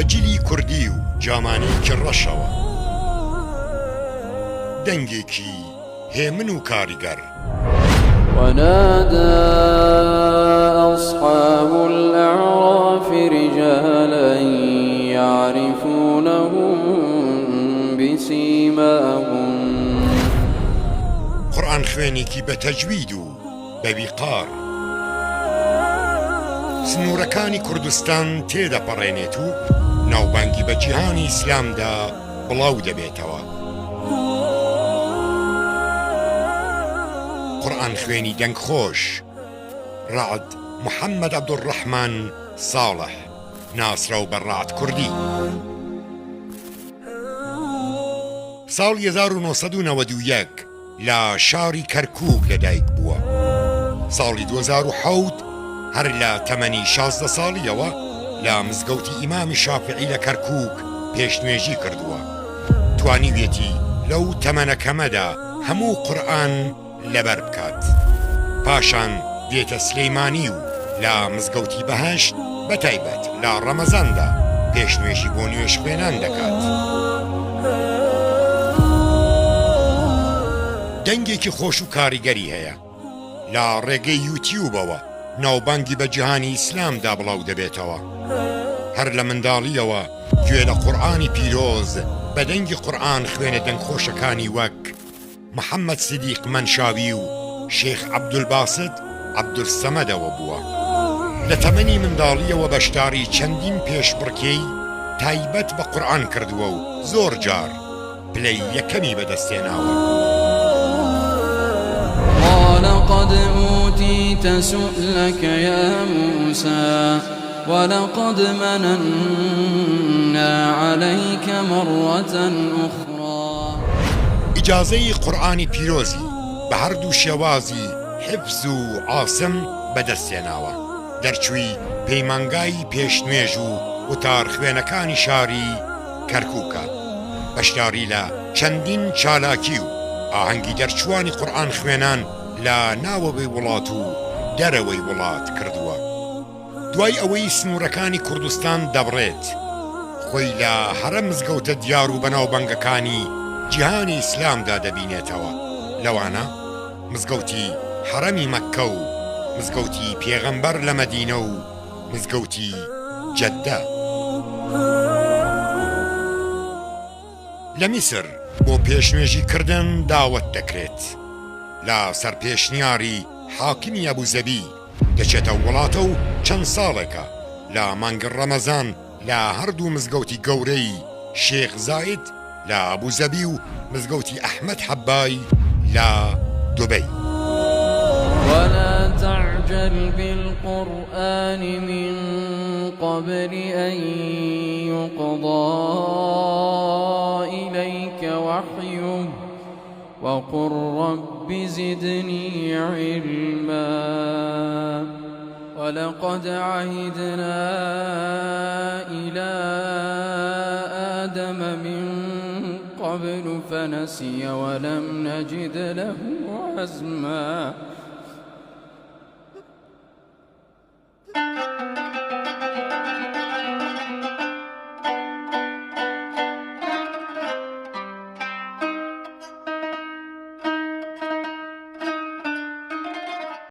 جلی کوردی و جامانێکی ڕەشەوە دەنگێکی هێمن و کاریگەر ونادى أصحاب الأعراف رجالا يعرفونهم بسيماهم قورئان خوێنێکی بە تەجوید و بەویقار سنوورەکانی کوردستان تێدەپەڕێنێت و ناوبانگی بە جیهانی ئیسلامدا بڵاو دەبێتەوە. قورئان خوێنی دەنگخۆش ڕعد محەممەد عەبدوڕەحمان ساڵح ناسرە و بەڕعد کوردی ساڵ 1991 لە شاری کەرکووک لەدایک بووە. ساڵی 2007 هەر لە تەمەنی 16 ساڵیەوە لە مزگەوتی ئیمامی شافعی لە کەرکووک پێشنوێژی کردووە. توانیوێتی لەو تەمەنەکەمەدا هەموو قورئان لەبەر بکات. پاشان دێتە سلەیمانی و لە مزگەوتی بەهەشت بەتایبەت لە ڕەمەزاندا پێشنوێژی بۆ نوێژ خوێنان دەکات. دەنگێکی خۆش و کاریگەری هەیە. لە ڕێگەی یوتیوبەوە ناوبانگی بە جیهانی ئیسلامدا بڵاو دەبێتەوە. هەر لە منداڵیەوە گوێ لە قورئانی پیرۆز بە دەنگی قورئان خوێنە دەنگخۆشەکانی وەک محەممەد سیدیق مەنشاوی و شێخ عەبدولباست عەبدولسەمەدەوە بووە. لە تەمەنی منداڵیەوە بەشداری چەندین پێشبڕکێی تایبەت بە قورئان کردووە و زۆر جار پلەی یەکەمی بەدەستێناوە. قال قد أوتيت سؤلك يا موسى ولقد مننا عليك مرة أخرى. ئیجازەی قورئانی پیرۆزی بە هەردوو شێوازی حفز و عاسم بەدەستێناوە. دەرچووی پەیمانگای پێشنوێژ و وتار خوێنەکانی شاری کەرکووکە. بەشداری لە چەندین چالاکی و ئاهەنگی دەرچوانی قورئان خوێنان لە ناوەوەی وڵات و دەرەوەی وڵات کردووە. دوای ئەوەی سنوورەکانی کوردستان دەبڕێت خۆی لە هەرە مزگەوتە دیار و بەناوبانگەکانی جیهانی ئیسلامدا دەبینێتەوە. لەوانە مزگەوتی حەرەمی مەککە و مزگەوتی پێغەمبەر لە مەدینە و مزگەوتی جەددە. لە میسر بۆ پێشنوێژی کردن داوەت دەکرێت. لە سەرپێشنیاری حاکمی ئەبوزەبی دەچێتە وڵاتە و چەند ساڵێکە لە مانگی ڕەمەزان لە هەردوو مزگەوتی گەورەی شێخ زاید لە ئەبوزەبی و مزگەوتی ئەحمەد حەبای لە دوبەی. ولا تعجل بالقرآن من قبل أن يقضى إليك وحيه وقل رب زدني علما ولقد عهدنا إلى آدم من قبل فنسي ولم نجد له عزما